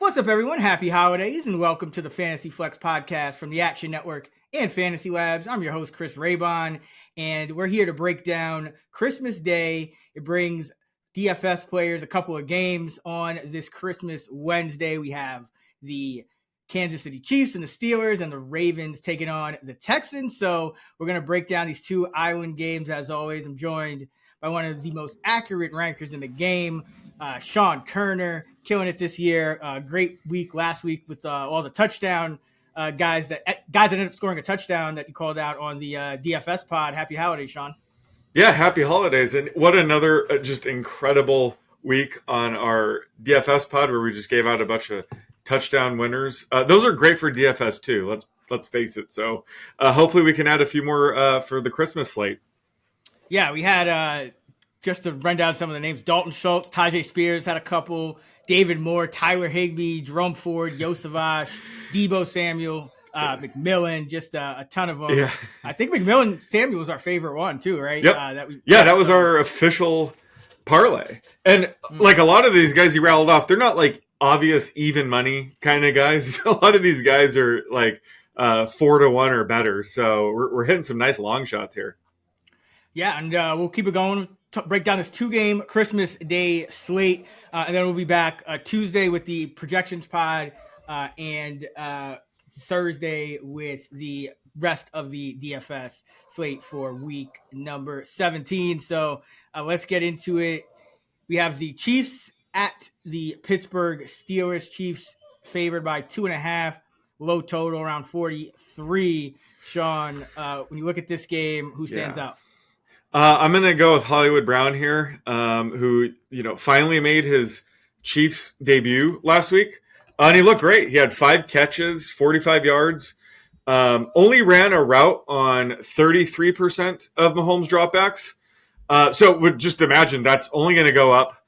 What's up, everyone? Happy holidays and welcome to the Fantasy Flex podcast from the Action Network and Fantasy Labs. I'm your host, Chris Raybon, and we're here to break down Christmas Day. It brings DFS players a couple of games on this Christmas Wednesday. We have the Kansas City Chiefs and the Steelers and the Ravens taking on the Texans. So we're going to break down these two island games. As always, I'm joined by one of the most accurate rankers in the game, Sean Kerner, killing it this year. Great week last week with all the touchdown guys that ended up scoring a touchdown that you called out on the DFS pod. Happy holidays, Sean. Yeah, happy holidays. And what another just incredible week on our DFS pod where we just gave out a bunch of touchdown winners. Those are great for DFS too. Let's face it. So hopefully we can add a few more for the Christmas slate. Yeah, we had just to run down some of the names: Dalton Schultz, Tajay Spears had a couple, David Moore, Tyler Higbee, Jerome Ford, Yosavash, Deebo Samuel, McMillan, just a ton of them. Yeah. I think McMillan Samuel was our favorite one too, right? Yep. That was our official parlay. And like a lot of these guys you rattled off, they're not like obvious even money kind of guys. A lot of these guys are like 4-1 or better. So we're hitting some nice long shots here. Yeah, and we'll keep it going. Break down this 2-game Christmas Day slate, and then we'll be back Tuesday with the projections pod and Thursday with the rest of the DFS slate for week number 17. So let's get into it. We have the Chiefs at the Pittsburgh Steelers. Chiefs favored by 2.5, low total around 43. Sean, when you look at this game, who stands out? I'm going to go with Hollywood Brown here, who, finally made his Chiefs debut last week. And he looked great. He had 5 catches, 45 yards, only ran a route on 33% of Mahomes dropbacks. So would just imagine that's only going to go up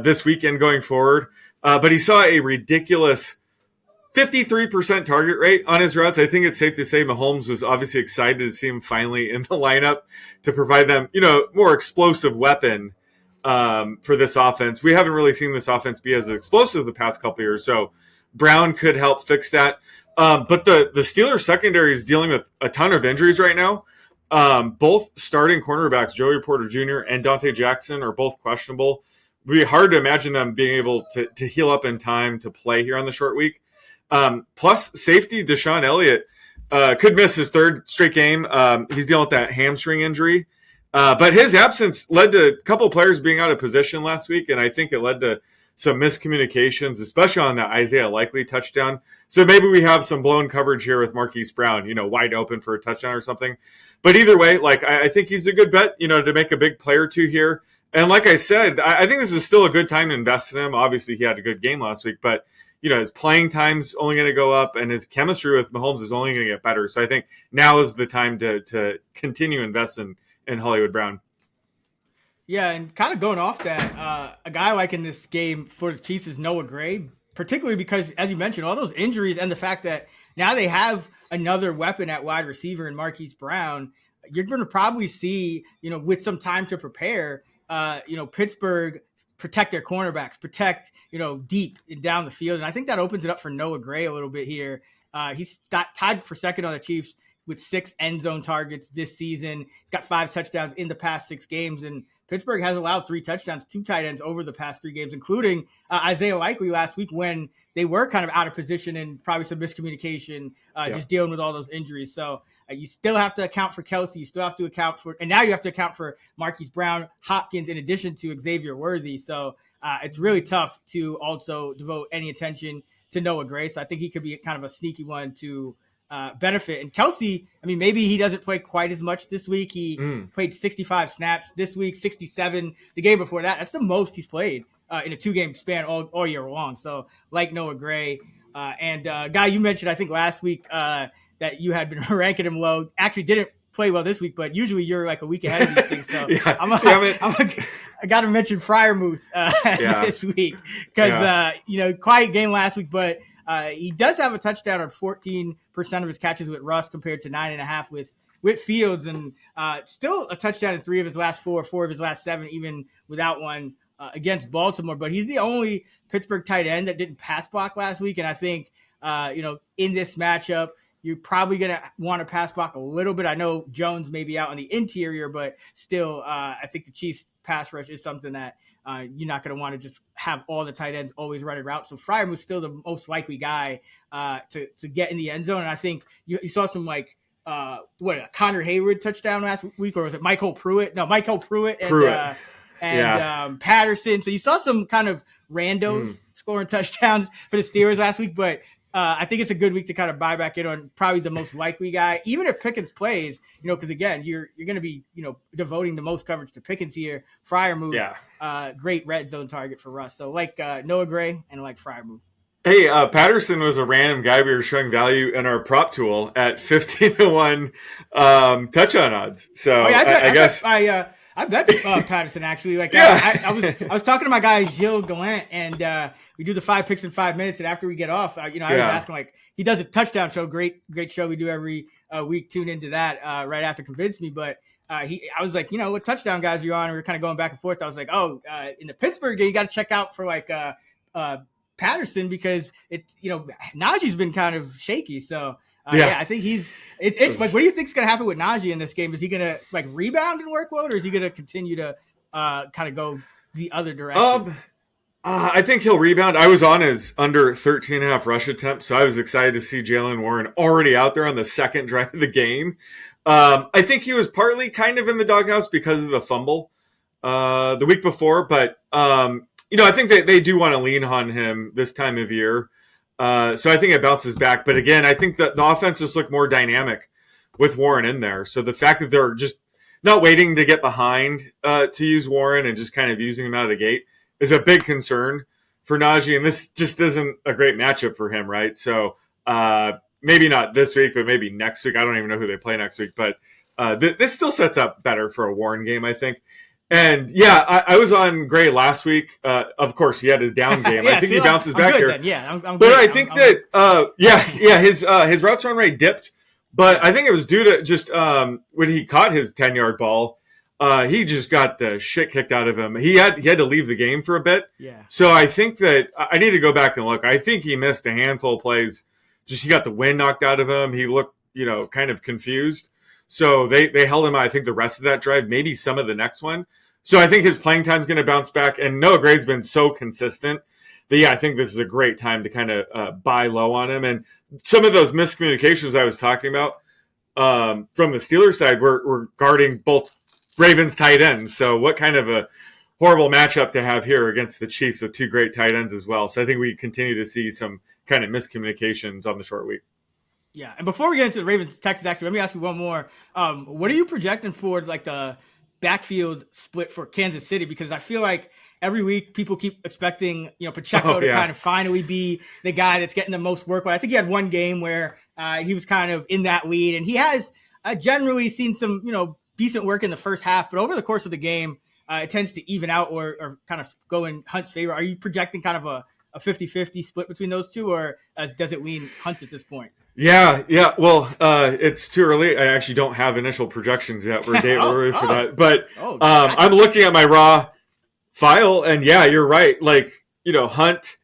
this weekend going forward. But he saw a ridiculous 53% target rate on his routes. I think it's safe to say Mahomes was obviously excited to see him finally in the lineup to provide them, more explosive weapon for this offense. We haven't really seen this offense be as explosive the past couple of years, so Brown could help fix that. But the Steelers secondary is dealing with a ton of injuries right now. Both starting cornerbacks, Joey Porter Jr. and Dante Jackson, are both questionable. It would be hard to imagine them being able to heal up in time to play here on the short week. Plus, safety Deshaun Elliott could miss his 3rd straight game. He's dealing with that hamstring injury. But his absence led to a couple of players being out of position last week, and I think it led to some miscommunications, especially on that Isaiah Likely touchdown. So maybe we have some blown coverage here with Marquise Brown, wide open for a touchdown or something. But either way, I think he's a good bet, to make a big play or two here. And like I said, I think this is still a good time to invest in him. Obviously, he had a good game last week, but his playing time's only going to go up, and his chemistry with Mahomes is only going to get better. So I think now is the time to continue investing in Hollywood Brown. Yeah, and kind of going off that, a guy like in this game for the Chiefs is Noah Gray, particularly because, as you mentioned, all those injuries and the fact that now they have another weapon at wide receiver in Marquise Brown. You're going to probably see, with some time to prepare, Pittsburgh protect their cornerbacks, protect, deep and down the field. And I think that opens it up for Noah Gray a little bit here. He's tied for second on the Chiefs with 6 end zone targets this season. He's got 5 touchdowns in the past 6 games. And Pittsburgh has allowed 3 touchdowns, 2 tight ends over the past 3 games, including Isaiah Likely last week when they were kind of out of position and probably some miscommunication, just dealing with all those injuries. So you still have to account for Kelsey. You still have to account for, and now you have to account for Marquise Brown, Hopkins, in addition to Xavier Worthy. So it's really tough to also devote any attention to Noah Gray. So I think he could be kind of a sneaky one to benefit. And Kelsey, maybe he doesn't play quite as much this week. He played 65 snaps this week, 67 the game before that. That's the most he's played in a 2-game span all year long. So like Noah Gray. And guy you mentioned, I think last week, that you had been ranking him low, actually didn't play well this week, but usually you're like a week ahead of these things. So I got to mention Freiermuth this week because, quiet game last week, but he does have a touchdown on 14% of his catches with Russ compared to 9.5 with Fields, and still a touchdown in 3 of his last 4 of his last 7, even without one against Baltimore, but he's the only Pittsburgh tight end that didn't pass block last week. And I think, in this matchup, you're probably going to want to pass block a little bit. I know Jones may be out on the interior, but still, I think the Chiefs pass rush is something that you're not going to want to just have all the tight ends always running routes. So Freiermuth's still the most likely guy to get in the end zone. And I think you saw some a Connor Hayward touchdown last week, or was it Michael Pruitt? No, Michael Pruitt and Patterson. So you saw some kind of randos scoring touchdowns for the Steelers last week, but I think it's a good week to kind of buy back in on probably the most likely guy, even if Pickens plays, because again, you're going to be, devoting the most coverage to Pickens here. Freiermuth, great red zone target for Russ. So Noah Gray and Freiermuth. Hey, Patterson was a random guy we were showing value in our prop tool at 15-1 touchdown odds. So I bet Patterson actually. I was talking to my guy Gilles Gallant, and we do the 5 picks in 5 minutes. And after we get off, I was asking he does a touchdown show, great show we do every week. Tune into that right after Convince Me, but. I was like, what touchdown guys are you on? And we were kind of going back and forth. I was like, in the Pittsburgh game, you got to check out for Patterson because Najee's been kind of shaky. So I think it's what do you think is going to happen with Najee in this game? Is he going to rebound and workload, or is he going to continue to kind of go the other direction? I think he'll rebound. I was on his under 13.5 rush attempt, so I was excited to see Jaylen Warren already out there on the second drive of the game. I think he was partly kind of in the doghouse because of the fumble the week before, but I think they do want to lean on him this time of year. So I think it bounces back. But again, I think that the offense just looked more dynamic with Warren in there. So the fact that they're just not waiting to get behind to use Warren and just kind of using him out of the gate is a big concern for Najee. And this just isn't a great matchup for him, right? So maybe not this week, but maybe next week. I don't even know who they play next week. But this still sets up better for a Warren game, I think. And I was on Gray last week. Of course, he had his down game. I think he bounces back here. Then. Yeah, I'm but good. I think his routes run rate dipped. But I think it was due to just when he caught his 10-yard ball, he just got the shit kicked out of him. He had to leave the game for a bit. Yeah. So I think that I need to go back and look. I think he missed a handful of plays. Just he got the wind knocked out of him. He looked kind of confused. So they held him out, I think, the rest of that drive, maybe some of the next one. So I think his playing time is going to bounce back. And Noah Gray's been so consistent that, I think this is a great time to kind of buy low on him. And some of those miscommunications I was talking about from the Steelers side were guarding both Ravens tight ends. So what kind of a horrible matchup to have here against the Chiefs with two great tight ends as well. So I think we continue to see some kind of miscommunications on the short week. Yeah, and before we get into the Ravens Texans, actually, let me ask you one more. What are you projecting for the backfield split for Kansas City? Because I feel like every week people keep expecting Pacheco to kind of finally be the guy that's getting the most work. But I think he had one game where he was kind of in that lead, and he has generally seen some decent work in the first half. But over the course of the game, it tends to even out or kind of go in Hunt's favor. Are you projecting kind of a 50-50 split between those two, or does it lean Hunt at this point? Yeah. Well, it's too early. I actually don't have initial projections yet. We're day early for that. But I'm looking at my raw file, and you're right. Hunt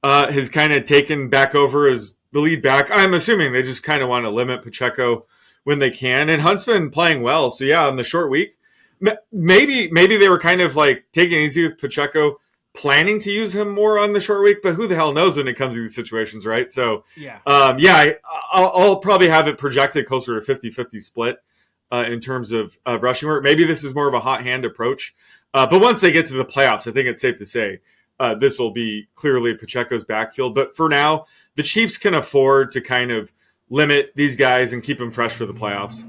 has kind of taken back over as the lead back. I'm assuming they just kind of want to limit Pacheco when they can. And Hunt's been playing well. So, on the short week, maybe they were kind of taking it easy with Pacheco, planning to use him more on the short week, but who the hell knows when it comes to these situations, right? So, I'll probably have it projected closer to 50-50 split in terms of rushing work. Maybe this is more of a hot hand approach. But once they get to the playoffs, I think it's safe to say this will be clearly Pacheco's backfield. But for now, the Chiefs can afford to kind of limit these guys and keep them fresh for the playoffs.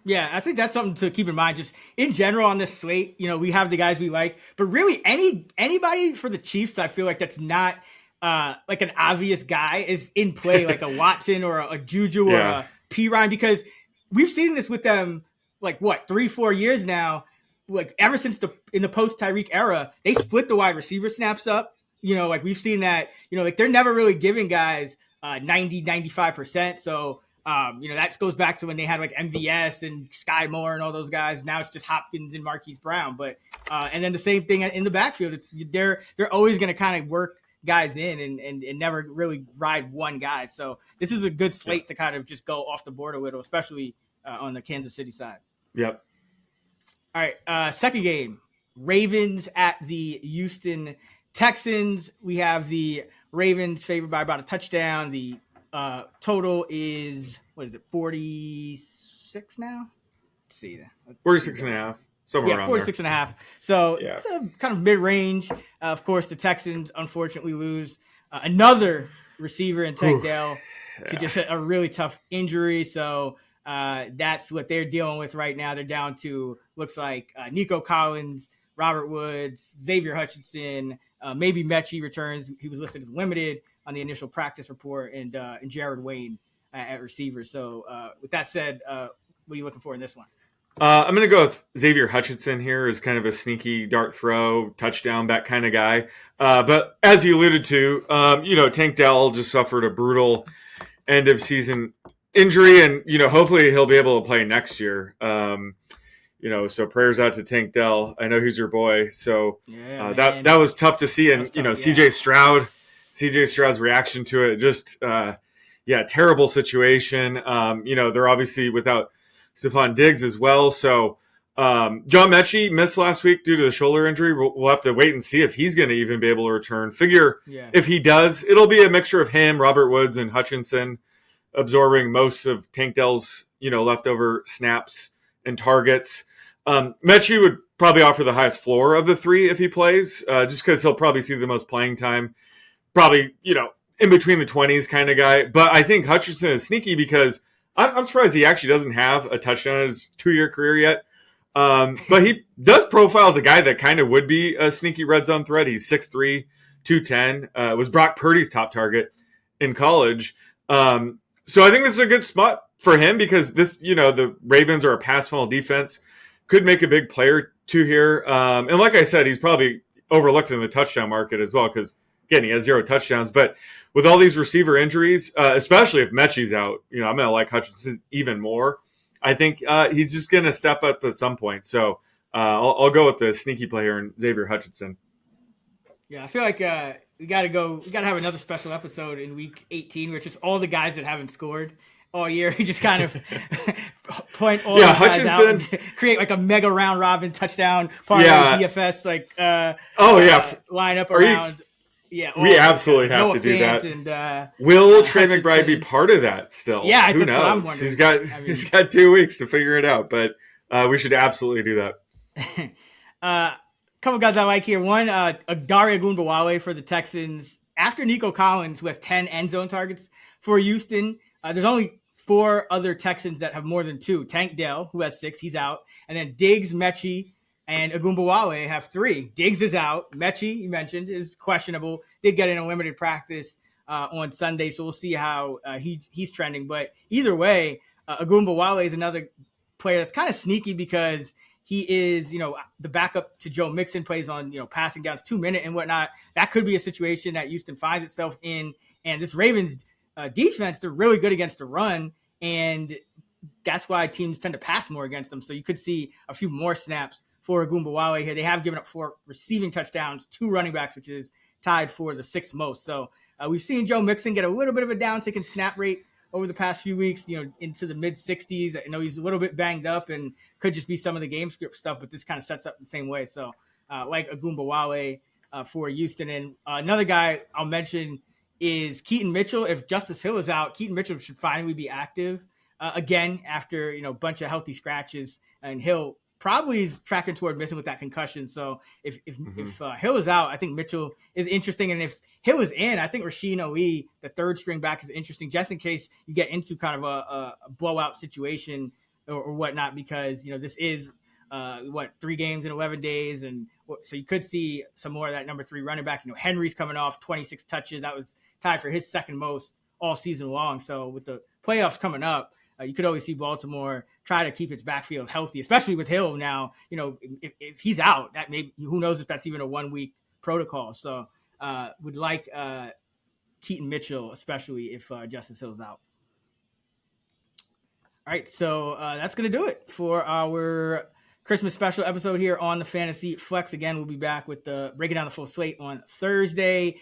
Yeah, I think that's something to keep in mind. Just in general on this slate, we have the guys we like, but really anybody for the Chiefs, I feel like that's not an obvious guy is in play, like a Watson or a Juju or a Pirine, because we've seen this with them 3-4 years now. Ever since in the post Tyreek era, they split the wide receiver snaps up. We've seen that. They're never really giving guys 90-95%. So That goes back to when they had like MVS and Sky Moore and all those guys. Now it's just Hopkins and Marquise Brown. But and then the same thing in the backfield. They're always going to kind of work guys in and never really ride one guy. So this is a good slate to kind of just go off the board a little, especially on the Kansas City side. Yep. All right. Second game, Ravens at the Houston Texans. We have the Ravens favored by about a touchdown. The total is, 46 now? Let's see. 46 and a half. Somewhere around 46 and a half. So it's a kind of mid-range. Of course, the Texans unfortunately lose another receiver in Tank Dell to just a really tough injury. So that's what they're dealing with right now. They're down to, looks like, Nico Collins, Robert Woods, Xavier Hutchinson, maybe Mechie returns. He was listed as limited on the initial practice report, and Jared Wayne at receiver. So with that said, what are you looking for in this one? I'm going to go with Xavier Hutchinson here as kind of a sneaky dart throw, touchdown back kind of guy. But as you alluded to, Tank Dell just suffered a brutal end of season injury, and hopefully he'll be able to play next year. So prayers out to Tank Dell. I know he's your boy, so that was tough to see. And CJ Stroud's reaction to it, just terrible situation. They're obviously without Stephon Diggs as well. So John Mechie missed last week due to the shoulder injury. We'll have to wait and see if he's going to even be able to return. If he does, it'll be a mixture of him, Robert Woods, and Hutchinson absorbing most of Tank Dell's leftover snaps and targets. Mechie would probably offer the highest floor of the three if he plays, just because he'll probably see the most playing time. Probably, in between the 20s kind of guy. But I think Hutchinson is sneaky because I'm surprised he actually doesn't have a touchdown in his 2-year career yet. But he does profile as a guy that kind of would be a sneaky red zone threat. He's 6'3", 210. Was Brock Purdy's top target in college. So I think this is a good spot for him because the Ravens are a pass funnel defense. Could make a big player too here. And like I said, he's probably overlooked in the touchdown market as well because, again, he has 0 touchdowns. But with all these receiver injuries, especially if Mechie's out, I'm going to like Hutchinson even more. I think he's just going to step up at some point. So I'll go with the sneaky player in Xavier Hutchinson. Yeah, I feel like we got to have another special episode in week 18, which is all the guys that haven't scored all year. You just kind of point all the guys Hutchinson out and create like a mega round robin touchdown part of DFS lineup around. We absolutely have to do that. And, will Trey McBride be part of that still? Yeah, who knows? What I'm wondering. He's got 2 weeks to figure it out, but we should absolutely do that. Couple guys I like here. One, Adare Ogunbowale for the Texans. After Nico Collins, who has 10 end zone targets for Houston, there's only 4 other Texans that have more than 2. Tank Dell, who has 6, he's out. And then Diggs, Mechie, and Ogunbowale have 3. Diggs is out. Mechie, you mentioned, is questionable. Did get in a limited practice on Sunday, so we'll see how he's trending. But either way, Ogunbowale is another player that's kind of sneaky because he is, the backup to Joe Mixon, plays on, passing downs 2-minute and whatnot. That could be a situation that Houston finds itself in. And this Ravens defense, they're really good against the run. And that's why teams tend to pass more against them. So you could see a few more snaps for Ogunbowale here. They have given up 4 receiving touchdowns, 2 running backs, which is tied for the 6th most. So we've seen Joe Mixon get a little bit of a downtick in snap rate over the past few weeks, into the mid-60s. I know he's a little bit banged up and could just be some of the game script stuff, but this kind of sets up the same way. So like Ogunbowale for Houston. And another guy I'll mention is Keaton Mitchell. If Justice Hill is out, Keaton Mitchell should finally be active again after, a bunch of healthy scratches. And Hill probably is tracking toward missing with that concussion. So if Hill is out, I think Mitchell is interesting. And if Hill is in, I think Rasheen Ali, the 3rd string back, is interesting just in case you get into kind of a blowout situation or whatnot, because, this is 3 games in 11 days. And so you could see some more of that number 3 running back. Henry's coming off 26 touches. That was tied for his 2nd most all season long. So with the playoffs coming up, you could always see Baltimore try to keep its backfield healthy, especially with Hill now. If he's out, that maybe, who knows if that's even a 1-week protocol. So would like Keaton Mitchell, especially if Justice Hill's out. All right, so that's going to do it for our Christmas special episode here on the Fantasy Flex. Again, we'll be back with breaking down the full slate on Thursday.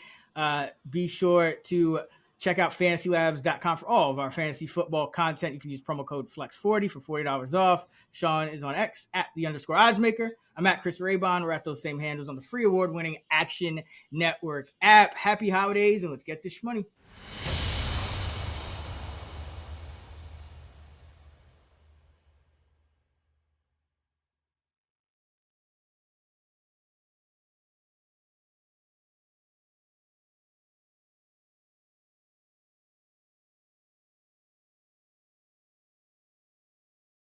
Be sure to check out fantasylabs.com for all of our fantasy football content. You can use promo code FLEX40 for $40 off. Sean is on X at @_oddsmaker. I'm at Chris Raybon. We're at those same handles on the free award-winning Action Network app. Happy holidays, and let's get this money.